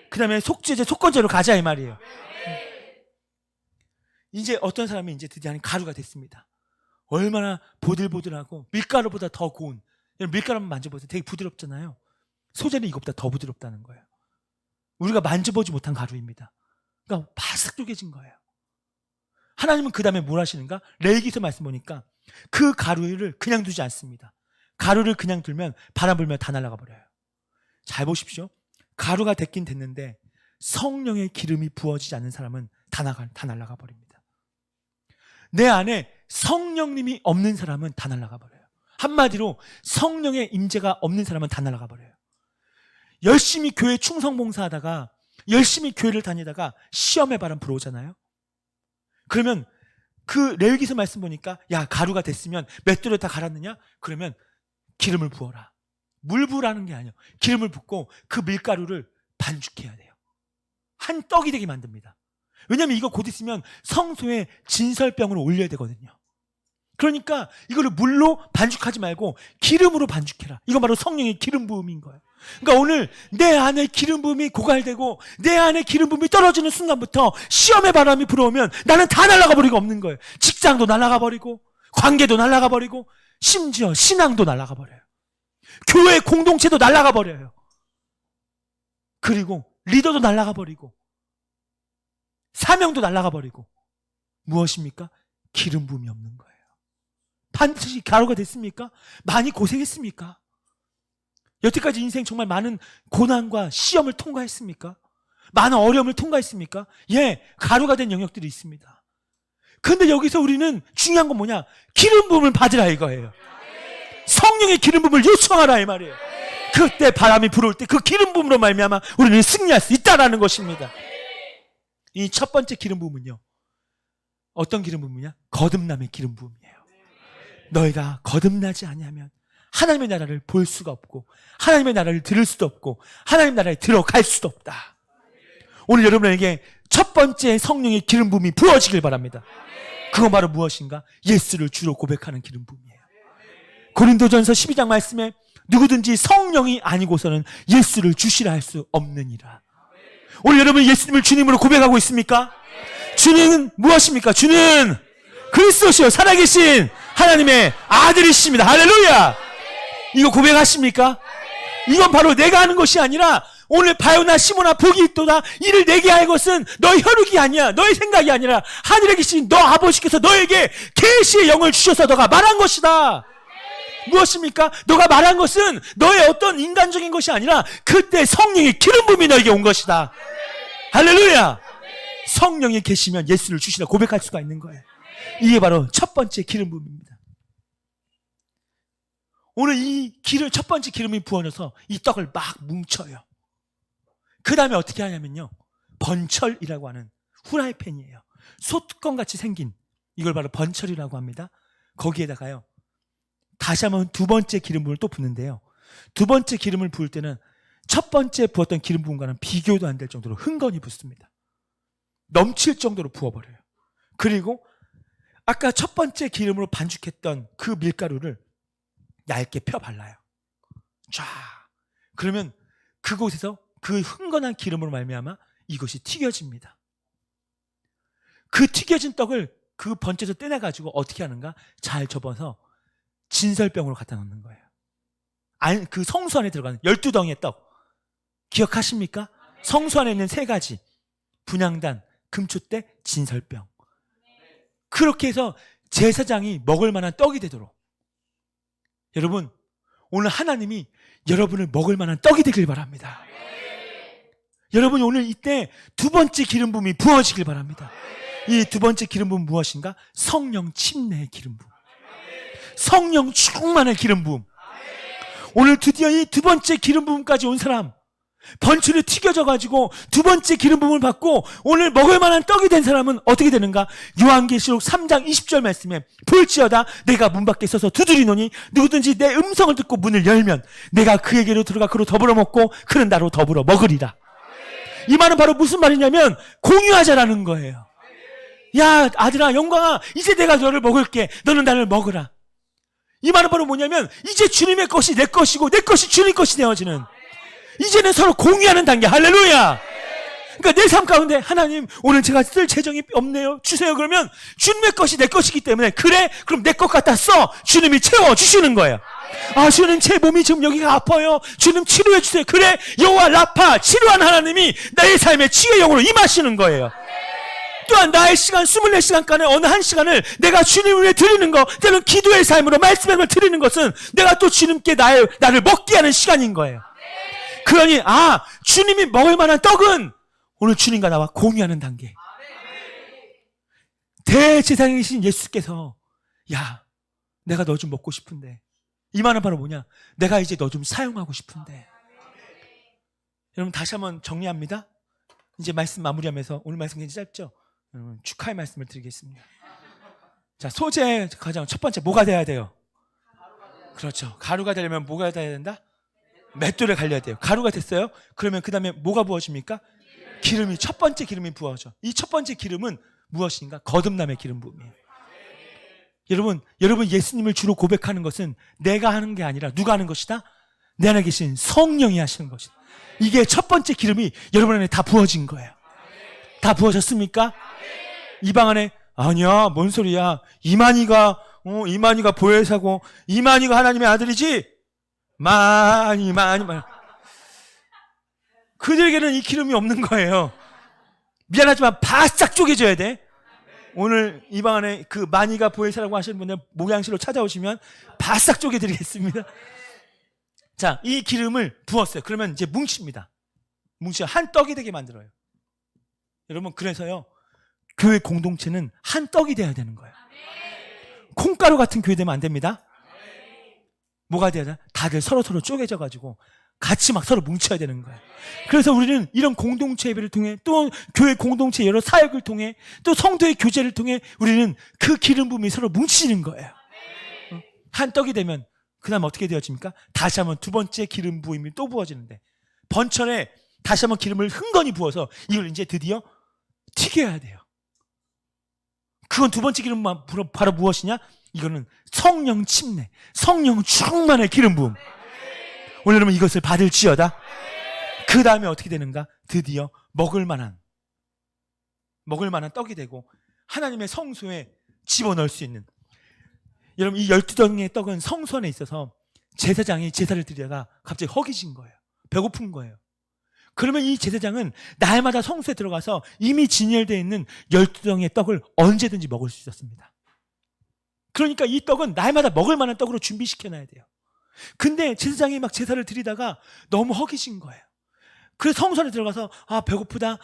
그 다음에 속건제로 가자 이 말이에요. 이제 어떤 사람이 이제 드디어 가루가 됐습니다. 얼마나 보들보들하고 밀가루보다 더 고운. 밀가루 한번 만져보세요. 되게 부드럽잖아요. 소재는 이것보다 더 부드럽다는 거예요. 우리가 만져보지 못한 가루입니다. 그러니까 바싹 쪼개진 거예요. 하나님은 그 다음에 뭘 하시는가? 레위기서 말씀 보니까 그 가루를 그냥 두지 않습니다. 가루를 그냥 두면 바람 불면 다 날아가 버려요. 잘 보십시오. 가루가 됐긴 됐는데 성령의 기름이 부어지지 않는 사람은 다 날아가 버립니다. 내 안에 성령님이 없는 사람은 다 날아가 버려요. 한마디로 성령의 임재가 없는 사람은 다 날아가 버려요. 열심히 교회 충성봉사하다가 열심히 교회를 다니다가 시험의 바람 불어오잖아요. 그러면 그 레위기서 말씀 보니까 야 가루가 됐으면 맷돌에 다 갈았느냐? 그러면 기름을 부어라. 물 부으라는 게 아니에요. 기름을 붓고 그 밀가루를 반죽해야 돼요. 한 떡이 되게 만듭니다. 왜냐하면 이거 곧 있으면 성소에 진설병으로 올려야 되거든요. 그러니까 이거를 물로 반죽하지 말고 기름으로 반죽해라. 이건 바로 성령의 기름 부음인 거예요. 그러니까 오늘 내 안에 기름 부음이 고갈되고 내 안에 기름 부음이 떨어지는 순간부터 시험의 바람이 불어오면 나는 다 날아가 버리고 없는 거예요. 직장도 날아가 버리고 관계도 날아가 버리고 심지어 신앙도 날아가 버려요. 교회 공동체도 날아가 버려요. 그리고 리더도 날아가 버리고 사명도 날아가 버리고 무엇입니까? 기름 부음이 없는 거예요. 반드시 가루가 됐습니까? 많이 고생했습니까? 여태까지 인생 정말 많은 고난과 시험을 통과했습니까? 많은 어려움을 통과했습니까? 예, 가루가 된 영역들이 있습니다. 근데 여기서 우리는 중요한 건 뭐냐? 기름 부음을 받으라 이거예요. 성령의 기름 부음을 요청하라 이 말이에요. 그때 바람이 불어올 때 그 기름 부음으로 말미암아 우리는 승리할 수 있다라는 것입니다. 이 첫 번째 기름 부음은요, 어떤 기름 부음이냐? 거듭남의 기름 부음이에요. 너희가 거듭나지 아니하면 하나님의 나라를 볼 수가 없고 하나님의 나라를 들을 수도 없고 하나님의 나라에 들어갈 수도 없다. 오늘 여러분에게 첫 번째 성령의 기름 부음이 부어지길 바랍니다. 그건 바로 무엇인가? 예수를 주로 고백하는 기름 부음이에요. 고린도전서 12장 말씀에 누구든지 성령이 아니고서는 예수를 주시라 할 수 없느니라. 오늘 여러분 예수님을 주님으로 고백하고 있습니까? 주님은 무엇입니까? 주는 그리스도시요 살아계신 하나님의 아들이십니다. 할렐루야! 이거 고백하십니까? 이건 바로 내가 하는 것이 아니라 오늘 바요나 시모나 복이 있도다 이를 내게 할 것은 너의 혈육이 아니야. 너의 생각이 아니라 하늘에 계신 너 아버지께서 너에게 계시의 영을 주셔서 너가 말한 것이다. 무엇입니까? 너가 말한 것은 너의 어떤 인간적인 것이 아니라 그때 성령의 기름 부음이 너에게 온 것이다. 할렐루야! 성령이 계시면 예수를 주시라 고백할 수가 있는 거예요. 이게 바로 첫 번째 기름 부음입니다. 오늘 이 기름, 첫 번째 기름이 부어져서 이 떡을 막 뭉쳐요. 그 다음에 어떻게 하냐면요, 번철이라고 하는 후라이팬이에요. 소뚜껑같이 생긴 이걸 바로 번철이라고 합니다. 거기에다가요 다시 한번 두 번째 기름 부음을 또 붓는데요, 두 번째 기름을 부을 때는 첫 번째 부었던 기름 부음과는 비교도 안 될 정도로 흥건히 붓습니다. 넘칠 정도로 부어버려요. 그리고 아까 첫 번째 기름으로 반죽했던 그 밀가루를 얇게 펴 발라요. 쫙. 그러면 그곳에서 그 흥건한 기름으로 말미암아 이것이 튀겨집니다. 그 튀겨진 떡을 그 번째에서 떼내가지고 어떻게 하는가? 잘 접어서 진설병으로 갖다 놓는 거예요. 그 성수 안에 들어가는 12덩이의 떡 기억하십니까? 성수 안에 있는 세 가지: 분향단, 금초대, 진설병. 그렇게 해서 제사장이 먹을 만한 떡이 되도록, 여러분 오늘 하나님이 여러분을 먹을 만한 떡이 되길 바랍니다. 여러분이 오늘 이때 두 번째 기름 부음이 부어지길 바랍니다. 이 두 번째 기름 부음은 무엇인가? 성령 침례의 기름 부음, 성령 충만의 기름 부음. 오늘 드디어 이 두 번째 기름 부음까지 온 사람, 번철이 튀겨져가지고 두 번째 기름 부음을 받고 오늘 먹을 만한 떡이 된 사람은 어떻게 되는가? 요한계시록 3장 20절 말씀에 볼지어다 내가 문 밖에 서서 두드리노니 누구든지 내 음성을 듣고 문을 열면 내가 그에게로 들어가 그로 더불어 먹고 그는 나로 더불어 먹으리라. 이 말은 바로 무슨 말이냐면 공유하자라는 거예요. 야 아들아, 영광아, 이제 내가 너를 먹을게, 너는 나를 먹으라. 이 말은 바로 뭐냐면 이제 주님의 것이 내 것이고 내 것이 주님 것이 되어지는, 이제는 서로 공유하는 단계. 할렐루야! 그러니까 내 삶 가운데 하나님 오늘 제가 쓸 재정이 없네요, 주세요. 그러면 주님의 것이 내 것이기 때문에 그래? 그럼 내 것 갖다 써. 주님이 채워주시는 거예요. 아, 주님 제 몸이 지금 여기가 아파요, 주님 치료해 주세요. 그래? 여호와 라파, 치료한 하나님이 나의 삶에 치유의 영으로 임하시는 거예요. 또한 나의 시간 24시간간의 어느 한 시간을 내가 주님을 위해 드리는 것, 때는 기도의 삶으로 말씀의 삶을 드리는 것은 내가 또 주님께 나를 먹게 하는 시간인 거예요. 그러니 주님이 먹을 만한 떡은 오늘 주님과 나와 공유하는 단계. 대제사장이신 예수께서 야 내가 너 좀 먹고 싶은데, 이 말은 바로 뭐냐? 내가 이제 너 좀 사용하고 싶은데. 여러분 다시 한번 정리합니다. 이제 말씀 마무리하면서, 오늘 말씀 굉장히 짧죠? 여러분 축하의 말씀을 드리겠습니다. 자, 소재 가장 첫 번째 뭐가 돼야 돼요? 그렇죠. 가루가 되려면 뭐가 돼야 된다? 맷돌에 갈려야 돼요. 가루가 됐어요? 그러면 그 다음에 뭐가 부어집니까? 기름이, 첫 번째 기름이 부어져. 이 첫 번째 기름은 무엇인가? 거듭남의 기름 부음이에요. 여러분 예수님을 주로 고백하는 것은 내가 하는 게 아니라 누가 하는 것이다? 내 안에 계신 성령이 하시는 것이다. 이게 첫 번째 기름이 여러분 안에 다 부어진 거예요. 다 부어졌습니까? 이 방 안에 아니야, 뭔 소리야? 이만희가 보혜사고 이만희가 하나님의 아들이지? 많이. 그들에게는 이 기름이 없는 거예요. 미안하지만 바싹 쪼개져야 돼. 오늘 이 방 안에 그 만희가 보혜사라고 하시는 분들 목양실로 찾아오시면 바싹 쪼개드리겠습니다. 자, 이 기름을 부었어요. 그러면 이제 뭉칩니다. 뭉쳐 한 떡이 되게 만들어요. 여러분, 그래서요, 교회 공동체는 한 떡이 돼야 되는 거예요. 콩가루 같은 교회 되면 안 됩니다. 뭐가 돼야 돼? 다들 서로 쪼개져가지고 같이 막 서로 뭉쳐야 되는 거예요. 그래서 우리는 이런 공동체 예배를 통해, 또 교회 공동체 여러 사역을 통해, 또 성도의 교제를 통해 우리는 그 기름 부음이 서로 뭉치는 거예요. 한 떡이 되면 그 다음 어떻게 되어집니까? 다시 한번 두 번째 기름 부음이 또 부어지는데, 번철에 다시 한번 기름을 흥건히 부어서 이걸 이제 드디어 튀겨야 돼요. 그건 두 번째 기름만 바로 무엇이냐? 이거는 성령 침례, 성령 충만의 기름 부음. 오늘 여러분 이것을 받을지어다. 그 다음에 어떻게 되는가? 드디어 먹을 만한 떡이 되고 하나님의 성소에 집어넣을 수 있는. 여러분, 이 12덩이의 떡은 성소 안에 있어서 제사장이 제사를 드리다가 갑자기 허기진 거예요. 배고픈 거예요. 그러면 이 제사장은 날마다 성소에 들어가서 이미 진열되어 있는 12덩이의 떡을 언제든지 먹을 수 있었습니다. 그러니까 이 떡은 날마다 먹을 만한 떡으로 준비시켜놔야 돼요. 근데 제사장이 막 제사를 드리다가 너무 허기진 거예요. 그래서 성소 안에 들어가서 배고프다,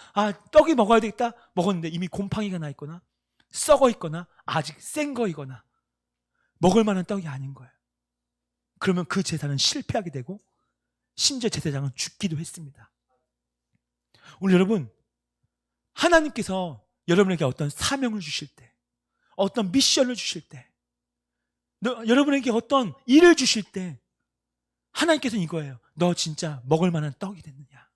떡이 먹어야 되겠다 먹었는데 이미 곰팡이가 나 있거나 썩어 있거나 아직 센 거이거나 먹을 만한 떡이 아닌 거예요. 그러면 그 제사는 실패하게 되고 심지어 제사장은 죽기도 했습니다. 오늘 여러분, 하나님께서 여러분에게 어떤 사명을 주실 때, 어떤 미션을 주실 때, 여러분에게 어떤 일을 주실 때 하나님께서는 이거예요. 너 진짜 먹을 만한 떡이 됐느냐.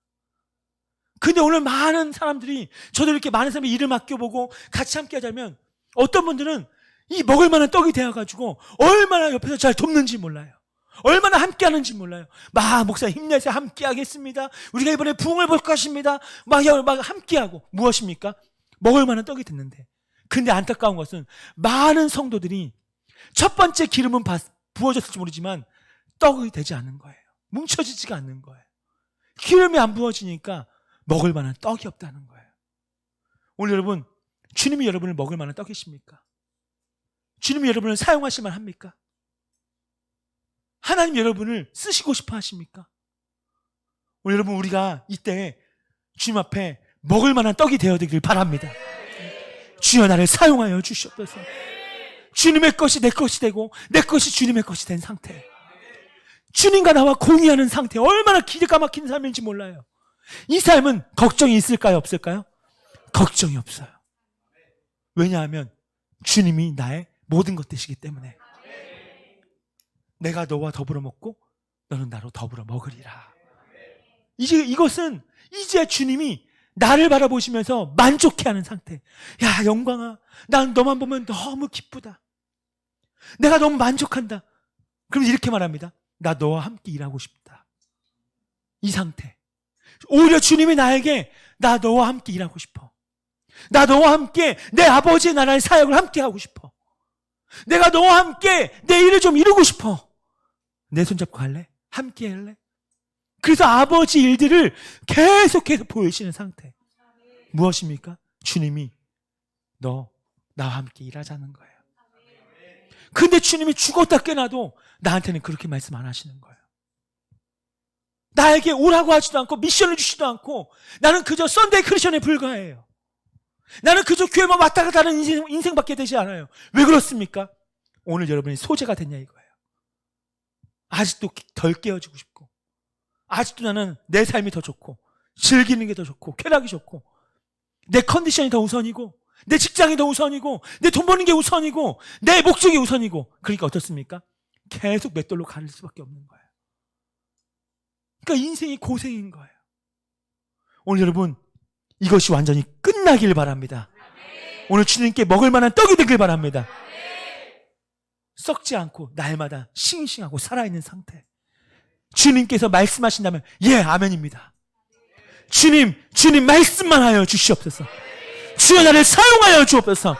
근데 오늘 많은 사람들이, 저도 이렇게 많은 사람이 일을 맡겨보고 같이 함께 하자면 어떤 분들은 이 먹을 만한 떡이 되어가지고 얼마나 옆에서 잘 돕는지 몰라요. 얼마나 함께 하는지 몰라요. 목사 힘내세요. 함께 하겠습니다. 우리가 이번에 부흥을 볼 것입니다. 막 함께 하고. 무엇입니까? 먹을 만한 떡이 됐는데. 근데 안타까운 것은 많은 성도들이 첫 번째 기름은 부어졌을지 모르지만 떡이 되지 않는 거예요. 뭉쳐지지가 않는 거예요. 기름이 안 부어지니까 먹을 만한 떡이 없다는 거예요. 오늘 여러분, 주님이 여러분을 먹을 만한 떡이십니까? 주님이 여러분을 사용하실 만합니까? 하나님 여러분을 쓰시고 싶어 하십니까? 오늘 여러분, 우리가 이때 주님 앞에 먹을 만한 떡이 되어되길 바랍니다. 주여 나를 사용하여 주시옵소서. 주님의 것이 내 것이 되고 내 것이 주님의 것이 된 상태, 주님과 나와 공유하는 상태, 얼마나 기가 막힌 삶인지 몰라요. 이 삶은 걱정이 있을까요? 없을까요? 걱정이 없어요. 왜냐하면 주님이 나의 모든 것 되시기 때문에. 내가 너와 더불어 먹고 너는 나로 더불어 먹으리라. 이것은 이제 주님이 나를 바라보시면서 만족해하는 상태. 야, 영광아, 난 너만 보면 너무 기쁘다. 내가 너무 만족한다. 그럼 이렇게 말합니다. 나 너와 함께 일하고 싶다. 이 상태. 오히려 주님이 나에게 나 너와 함께 일하고 싶어. 나 너와 함께 내 아버지의 나라의 사역을 함께 하고 싶어. 내가 너와 함께 내 일을 좀 이루고 싶어. 내 손잡고 할래? 함께 할래? 그래서 아버지 일들을 계속해서 보여주시는 상태. 무엇입니까? 주님이 너 나와 함께 일하자는 거예요. 근데 주님이 죽었다 깨나도 나한테는 그렇게 말씀 안 하시는 거예요. 나에게 오라고 하지도 않고 미션을 주시도 않고 나는 그저 썬데이 크리스천에 불과해요. 나는 그저 교회만 왔다 갔다 하는 인생밖에 되지 않아요. 왜 그렇습니까? 오늘 여러분이 소재가 됐냐 이거예요. 아직도 덜 깨어지고 싶고, 아직도 나는 내 삶이 더 좋고, 즐기는 게 더 좋고, 쾌락이 좋고, 내 컨디션이 더 우선이고, 내 직장이 더 우선이고, 내 돈 버는 게 우선이고, 내 목적이 우선이고. 그러니까 어떻습니까? 계속 맷돌로 가를 수밖에 없는 거예요. 그러니까 인생이 고생인 거예요. 오늘 여러분, 이것이 완전히 끝나길 바랍니다. 오늘 주님께 먹을 만한 떡이 되길 바랍니다. 썩지 않고 날마다 싱싱하고 살아있는 상태. 주님께서 말씀하신다면 예, 아멘입니다. 주님 말씀만 하여 주시옵소서. 주여 나를 사용하여 주옵소서.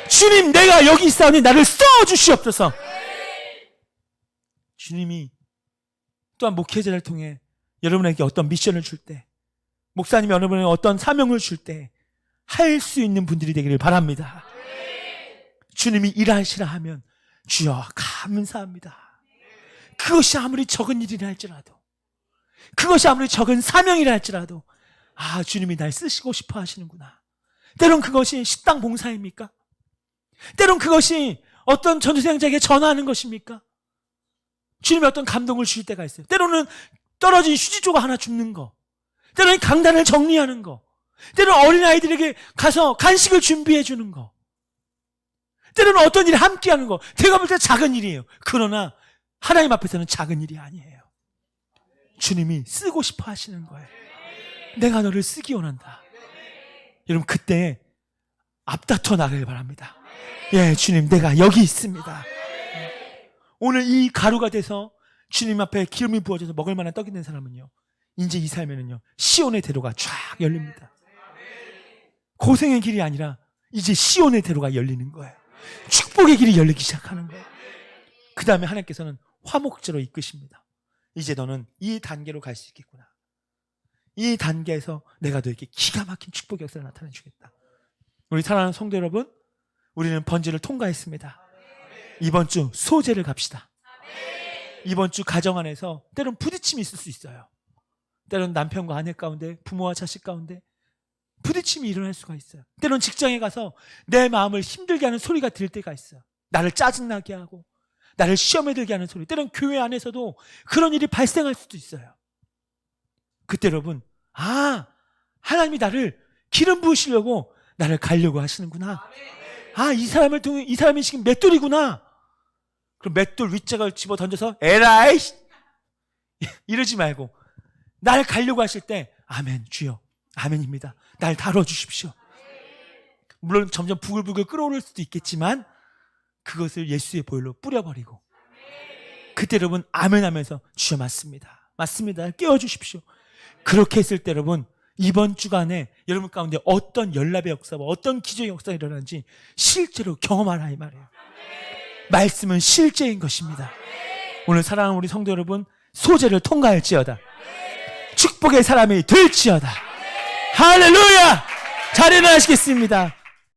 주님 내가 여기 있사오니 나를 써주시옵소서. 주님이 또한 목회자를 통해 여러분에게 어떤 미션을 줄 때, 목사님이 여러분에게 어떤 사명을 줄 때 할 수 있는 분들이 되기를 바랍니다. 주님이 일하시라 하면 주여 감사합니다. 그것이 아무리 적은 일이라 할지라도, 그것이 아무리 적은 사명이라 할지라도 주님이 날 쓰시고 싶어 하시는구나. 때론 그것이 식당 봉사입니까? 때론 그것이 어떤 전도사역자에게 전화하는 것입니까? 주님이 어떤 감동을 주실 때가 있어요. 때로는 떨어진 휴지조각 하나 줍는 거, 때로는 강단을 정리하는 거, 때로는 어린아이들에게 가서 간식을 준비해 주는 거, 때로는 어떤 일을 함께 하는 거. 제가 볼 때 작은 일이에요. 그러나 하나님 앞에서는 작은 일이 아니에요. 주님이 쓰고 싶어 하시는 거예요. 내가 너를 쓰기 원한다. 여러분 그때 앞다퉈 나가길 바랍니다. 예, 주님 내가 여기 있습니다. 오늘 이 가루가 돼서 주님 앞에 기름이 부어져서 먹을 만한 떡이 된 사람은요, 이제 이 삶에는요 시온의 대로가 쫙 열립니다. 고생의 길이 아니라 이제 시온의 대로가 열리는 거예요. 축복의 길이 열리기 시작하는 거예요. 그 다음에 하나님께서는 화목제로 이끄십니다. 이제 너는 이 단계로 갈 수 있겠구나. 이 단계에서 내가 너에게 기가 막힌 축복의 역사를 나타내 주겠다. 우리 사랑하는 성도 여러분, 우리는 번제를 통과했습니다. 이번 주 소제를 갑시다. 이번 주 가정 안에서 때론 부딪힘이 있을 수 있어요. 때론 남편과 아내 가운데, 부모와 자식 가운데 부딪힘이 일어날 수가 있어요. 때론 직장에 가서 내 마음을 힘들게 하는 소리가 들릴 때가 있어요. 나를 짜증나게 하고 나를 시험에 들게 하는 소리. 때론 교회 안에서도 그런 일이 발생할 수도 있어요. 그때 여러분, 하나님이 나를 기름 부으시려고 나를 가려고 하시는구나. 이 사람을 통해, 이 사람이 지금 맷돌이구나. 그럼 맷돌 윗짝을 집어 던져서 에라이 이러지 말고 날 가려고 하실 때 아멘 주여 아멘입니다. 날 다뤄주십시오. 물론 점점 부글부글 끓어오를 수도 있겠지만 그것을 예수의 보혈로 뿌려버리고 그때 여러분 아멘 하면서 주여 맞습니다. 맞습니다. 깨워주십시오. 그렇게 했을 때 여러분 이번 주간에 여러분 가운데 어떤 연락의 역사와 어떤 기적의 역사가 일어나는지 실제로 경험하라 이 말이에요. 말씀은 실제인 것입니다. 오늘 사랑하는 우리 성도 여러분, 소제를 통과할지어다. 축복의 사람이 될지어다. 할렐루야! 잘 일어나시겠습니다.